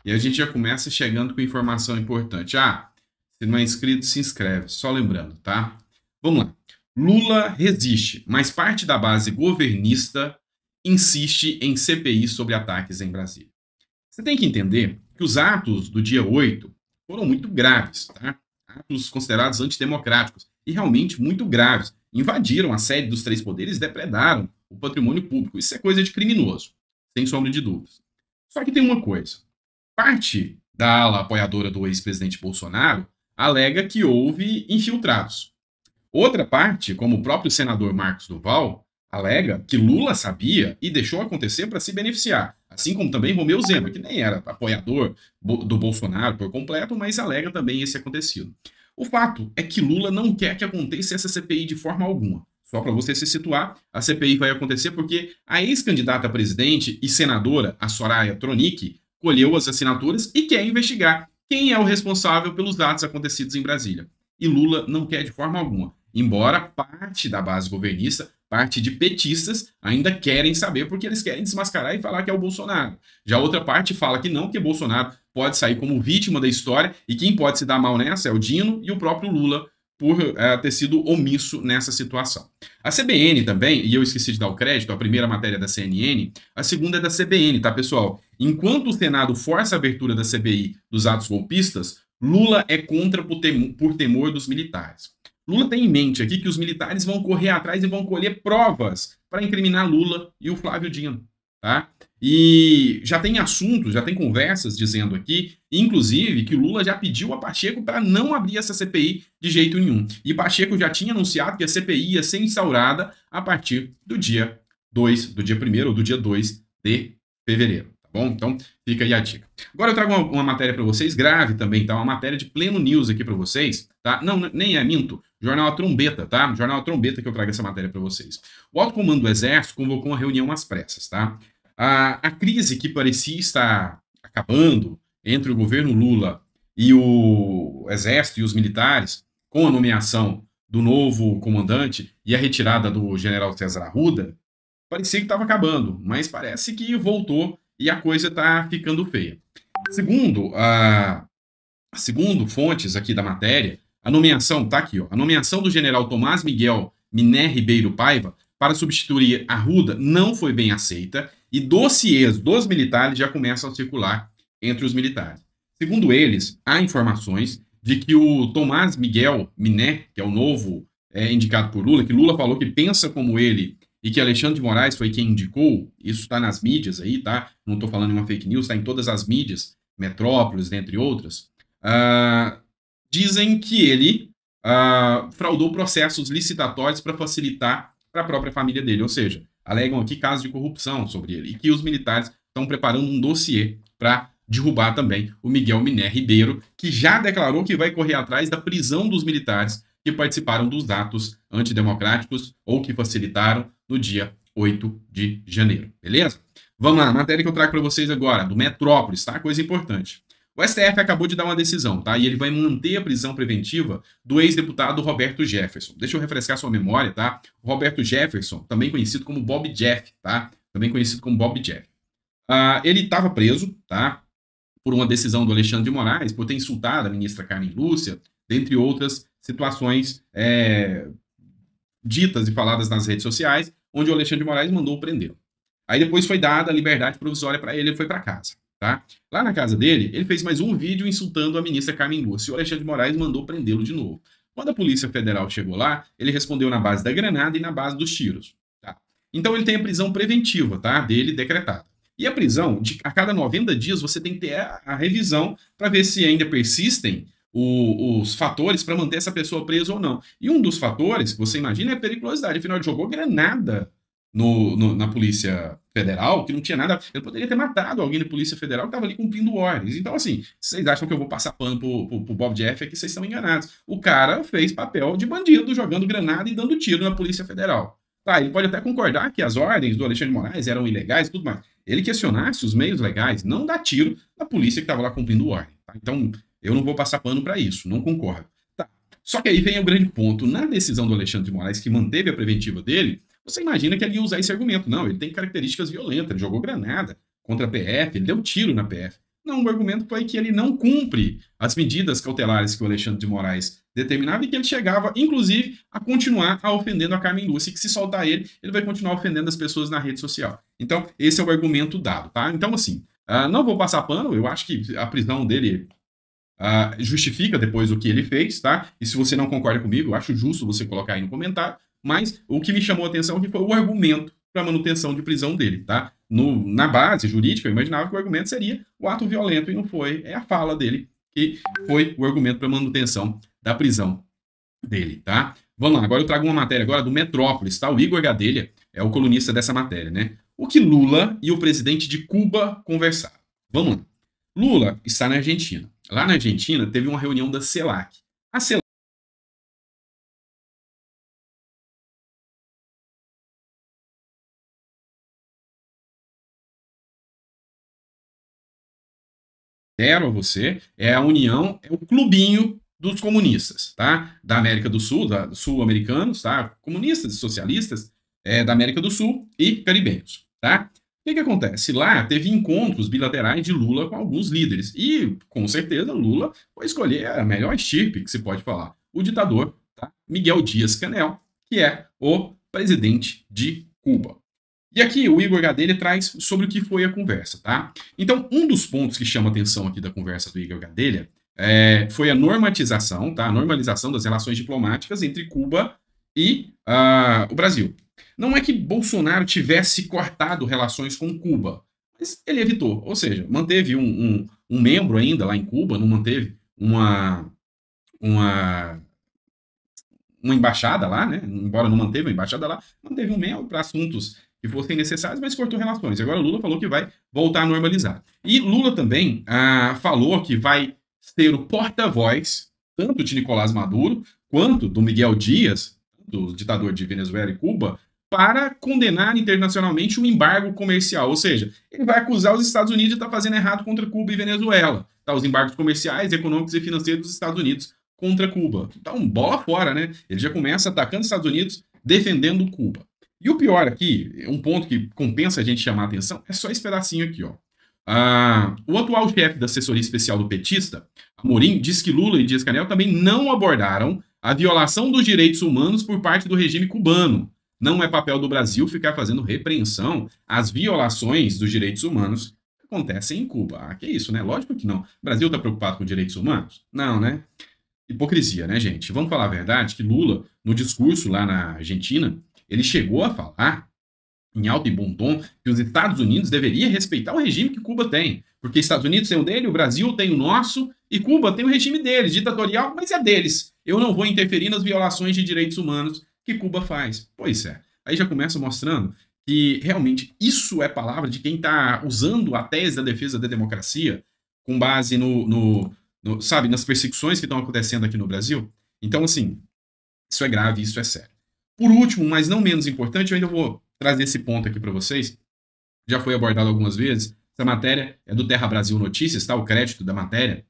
E a gente já começa chegando com informação importante. Ah, se não é inscrito, se inscreve. Só lembrando, tá? Vamos lá. Lula resiste, mas parte da base governista insiste em CPI sobre ataques em Brasília. Você tem que entender que os atos do dia 8 foram muito graves, tá? Atos considerados antidemocráticos e realmente muito graves. Invadiram a sede dos três poderes e depredaram o patrimônio público. Isso é coisa de criminoso, sem sombra de dúvidas. Só que tem uma coisa. Parte da ala apoiadora do ex-presidente Bolsonaro alega que houve infiltrados. Outra parte, como o próprio senador Marcos Duval, alega que Lula sabia e deixou acontecer para se beneficiar, assim como também Romeu Zema, que nem era apoiador do Bolsonaro por completo, mas alega também esse acontecido. O fato é que Lula não quer que aconteça essa CPI de forma alguma. Só para você se situar, a CPI vai acontecer porque a ex-candidata a presidente e senadora, a Soraya Tronic, colheu as assinaturas e quer investigar quem é o responsável pelos atos acontecidos em Brasília. E Lula não quer de forma alguma. Embora parte da base governista, parte de petistas, ainda querem saber porque eles querem desmascarar e falar que é o Bolsonaro. Já outra parte fala que não, que Bolsonaro pode sair como vítima da história e quem pode se dar mal nessa é o Dino e o próprio Lula por ter sido omisso nessa situação. A CBN também, e eu esqueci de dar o crédito, a primeira matéria da CNN, a segunda é da CBN, tá, pessoal? Enquanto o Senado força a abertura da CPI dos atos golpistas, Lula é contra por temor dos militares. Lula tem em mente aqui que os militares vão correr atrás e vão colher provas para incriminar Lula e o Flávio Dino, tá? E já tem assuntos, já tem conversas dizendo aqui, inclusive, que Lula já pediu a Pacheco para não abrir essa CPI de jeito nenhum. E Pacheco já tinha anunciado que a CPI ia ser instaurada a partir do dia 2, do dia 1º ou do dia 2 de fevereiro. Bom, então fica aí a dica. Agora eu trago uma matéria para vocês, grave também, tá? Uma matéria de pleno news aqui para vocês, tá? Não, nem é, minto. Jornal A Trombeta, tá? Jornal A Trombeta que eu trago essa matéria para vocês. O Alto Comando do Exército convocou uma reunião às pressas, tá? A crise que parecia estar acabando entre o governo Lula e o Exército e os militares, com a nomeação do novo comandante e a retirada do general César Arruda, parecia que estava acabando, mas parece que voltou e a coisa está ficando feia. Segundo fontes aqui da matéria, a nomeação, tá aqui, ó, a nomeação do general Tomás Miguel Miné Ribeiro Paiva para substituir Arruda não foi bem aceita e dossiês dos militares já começam a circular entre os militares. Segundo eles, há informações de que o Tomás Miguel Miné, que é o novo indicado por Lula, que Lula falou que pensa como ele e que Alexandre de Moraes foi quem indicou, isso está nas mídias aí, tá? Não estou falando em uma fake news, está em todas as mídias, Metrópolis, dentre outras, dizem que ele fraudou processos licitatórios para facilitar para a própria família dele, ou seja, alegam aqui casos de corrupção sobre ele, e que os militares estão preparando um dossiê para derrubar também o Miguel Miné Ribeiro, que já declarou que vai correr atrás da prisão dos militares que participaram dos atos antidemocráticos ou que facilitaram no dia 8 de janeiro. Beleza? Vamos lá, matéria que eu trago para vocês agora, do Metrópolis, tá? Coisa importante. O STF acabou de dar uma decisão, tá? E ele vai manter a prisão preventiva do ex-deputado Roberto Jefferson. Deixa eu refrescar sua memória, tá? O Roberto Jefferson, também conhecido como Bob Jeff, tá? Também conhecido como Bob Jeff. Ele estava preso, tá? Por uma decisão do Alexandre de Moraes, por ter insultado a ministra Carmen Lúcia, dentre outras situações ditas e faladas nas redes sociais, onde o Alexandre de Moraes mandou prendê-lo. Aí depois foi dada a liberdade provisória para ele, ele foi para casa. Tá? Lá na casa dele, ele fez mais um vídeo insultando a ministra Carmen Lúcia e o Alexandre de Moraes mandou prendê-lo de novo. Quando a Polícia Federal chegou lá, ele respondeu na base da granada e na base dos tiros. Tá? Então ele tem a prisão preventiva, tá? Dele decretada. E a prisão, a cada 90 dias, você tem que ter a revisão para ver se ainda persistem os fatores para manter essa pessoa presa ou não. E um dos fatores, que você imagina, é a periculosidade. Afinal, ele jogou granada na Polícia Federal, que não tinha nada. Ele poderia ter matado alguém da Polícia Federal que estava ali cumprindo ordens. Então, assim, vocês acham que eu vou passar pano pro Bob Jeff, é que vocês estão enganados. O cara fez papel de bandido, jogando granada e dando tiro na Polícia Federal. Tá, ele pode até concordar que as ordens do Alexandre de Moraes eram ilegais e tudo mais. Ele questionasse os meios legais, não dar tiro na polícia que estava lá cumprindo ordem. Tá? Então, eu não vou passar pano para isso, não concordo. Tá. Só que aí vem o grande ponto. Na decisão do Alexandre de Moraes, que manteve a preventiva dele, você imagina que ele ia usar esse argumento. Não, ele tem características violentas, ele jogou granada contra a PF, ele deu tiro na PF. Não, o argumento foi que ele não cumpre as medidas cautelares que o Alexandre de Moraes determinava e que ele chegava, inclusive, a continuar ofendendo a Carmen Lúcia, e que se soltar ele, ele vai continuar ofendendo as pessoas na rede social. Então, esse é o argumento dado, tá? Então, assim, não vou passar pano, eu acho que a prisão dele justifica depois o que ele fez, tá? E se você não concorda comigo, eu acho justo você colocar aí no comentário, mas o que me chamou a atenção aqui foi o argumento para manutenção de prisão dele, tá? Na base jurídica, eu imaginava que o argumento seria o ato violento e não foi. É a fala dele que foi o argumento para manutenção da prisão dele, tá? Vamos lá, agora eu trago uma matéria agora do Metrópolis, tá? O Igor Gadelha é o colunista dessa matéria, né? O que Lula e o presidente de Cuba conversaram. Vamos lá. Lula está na Argentina. Lá na Argentina teve uma reunião da CELAC. A CELAC a você é a união, é o clubinho dos comunistas, tá? Da América do Sul, sul-americanos, tá? Comunistas e socialistas da América do Sul e caribenhos, tá? O que acontece? Lá teve encontros bilaterais de Lula com alguns líderes e, com certeza, Lula foi escolher a melhor estirpe que se pode falar, o ditador, tá? Miguel Dias-Canel, que é o presidente de Cuba. E aqui o Igor Gadelha traz sobre o que foi a conversa, tá? Então, um dos pontos que chama atenção aqui da conversa do Igor Gadelha foi a normatização, tá? A normalização das relações diplomáticas entre Cuba e o Brasil. Não é que Bolsonaro tivesse cortado relações com Cuba, mas ele evitou, ou seja, manteve um membro ainda lá em Cuba, não manteve uma embaixada lá, né? Embora não manteve uma embaixada lá, manteve um membro para assuntos que fossem necessários, mas cortou relações. Agora Lula falou que vai voltar a normalizar. E Lula também falou que vai ser o porta-voz tanto de Nicolás Maduro quanto do Miguel Dias, do ditador de Venezuela e Cuba, para condenar internacionalmente o embargo comercial. Ou seja, ele vai acusar os Estados Unidos de estar fazendo errado contra Cuba e Venezuela. Tá? Os embargos comerciais, econômicos e financeiros dos Estados Unidos contra Cuba. Então, bola fora, né? Ele já começa atacando os Estados Unidos, defendendo Cuba. E o pior aqui, um ponto que compensa a gente chamar a atenção, é só esse pedacinho aqui, ó. O atual chefe da assessoria especial do petista, Amorim, diz que Lula e Dias-Canel também não abordaram a violação dos direitos humanos por parte do regime cubano. Não é papel do Brasil ficar fazendo repreensão às violações dos direitos humanos que acontecem em Cuba. Que isso, né? Lógico que não. O Brasil está preocupado com direitos humanos? Não, né? Hipocrisia, né, gente? Vamos falar a verdade que Lula, no discurso lá na Argentina, ele chegou a falar, em alto e bom tom, que os Estados Unidos deveriam respeitar o regime que Cuba tem. Porque Estados Unidos tem o dele, o Brasil tem o nosso, e Cuba tem o regime deles, ditatorial, mas é deles. Eu não vou interferir nas violações de direitos humanos que Cuba faz. Pois é. Aí já começa mostrando que realmente isso é palavra de quem está usando a tese da defesa da democracia com base sabe, nas perseguições que estão acontecendo aqui no Brasil. Então, assim, isso é grave, isso é sério. Por último, mas não menos importante, eu ainda vou trazer esse ponto aqui para vocês. Já foi abordado algumas vezes. Essa matéria é do Terra Brasil Notícias, tá? O crédito da matéria.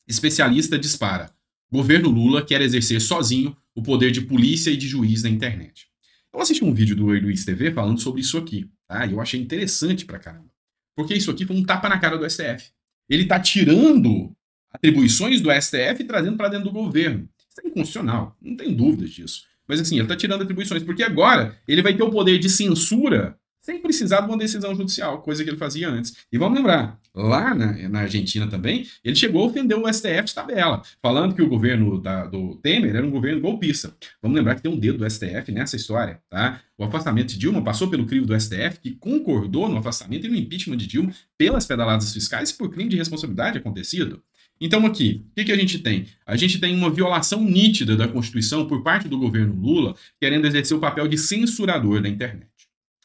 Especialista dispara. Governo Lula quer exercer sozinho o poder de polícia e de juiz na internet. Eu assisti um vídeo do Luiz TV falando sobre isso aqui, tá? E eu achei interessante pra caramba. Porque isso aqui foi um tapa na cara do STF. Ele tá tirando atribuições do STF e trazendo para dentro do governo. Isso é inconstitucional, não tem dúvidas disso. Mas assim, ele está tirando atribuições, porque agora ele vai ter o poder de censura sem precisar de uma decisão judicial, coisa que ele fazia antes. E vamos lembrar, lá na Argentina também, ele chegou a ofender o STF de tabela, falando que o governo do Temer era um governo golpista. Vamos lembrar que tem um dedo do STF nessa história, tá? O afastamento de Dilma passou pelo crivo do STF, que concordou no afastamento e no impeachment de Dilma pelas pedaladas fiscais por crime de responsabilidade acontecido. Então aqui, o que a gente tem? A gente tem uma violação nítida da Constituição por parte do governo Lula, querendo exercer o papel de censurador da internet.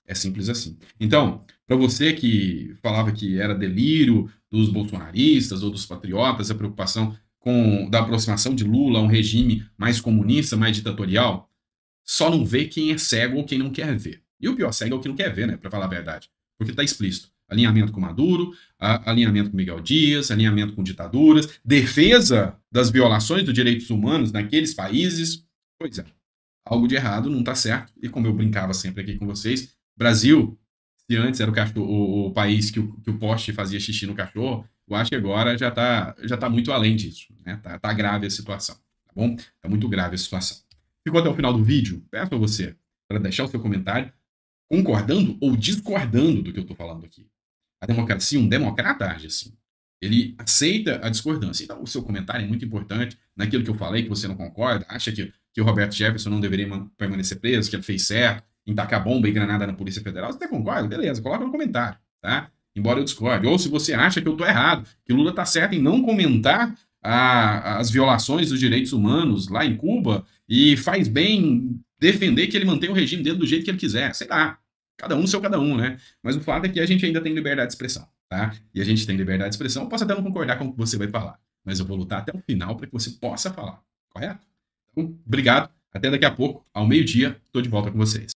É simples assim. Então, para você que falava que era delírio dos bolsonaristas ou dos patriotas, a preocupação da aproximação de Lula a um regime mais comunista, mais ditatorial, só não vê quem é cego ou quem não quer ver. E o pior cego é o que não quer ver, né? Para falar a verdade. Porque está explícito. Alinhamento com Maduro, alinhamento com Miguel Dias, alinhamento com ditaduras, defesa das violações dos direitos humanos naqueles países. Pois é, algo de errado não está certo. E como eu brincava sempre aqui com vocês, Brasil, se antes era o país que o poste fazia xixi no cachorro, eu acho que agora já tá muito além disso, né? Tá grave a situação, tá bom? Tá muito grave a situação. Ficou até o final do vídeo? Peço a você para deixar o seu comentário concordando ou discordando do que eu tô falando aqui. A democracia, um democrata age assim. Ele aceita a discordância. Então, o seu comentário é muito importante naquilo que eu falei, que você não concorda, acha que o Roberto Jefferson não deveria permanecer preso, que ele fez certo em tacar bomba e granada na Polícia Federal. Você até concorda? Beleza, coloca no comentário, tá? Embora eu discorde. Ou se você acha que eu tô errado, que Lula tá certo em não comentar as violações dos direitos humanos lá em Cuba e faz bem defender que ele mantém o regime dele do jeito que ele quiser. Sei lá, cada um no seu cada um, né? Mas o fato é que a gente ainda tem liberdade de expressão, tá? E a gente tem liberdade de expressão. Eu posso até não concordar com o que você vai falar, mas eu vou lutar até o final para que você possa falar, correto? Então, obrigado. Até daqui a pouco, ao meio-dia, estou de volta com vocês.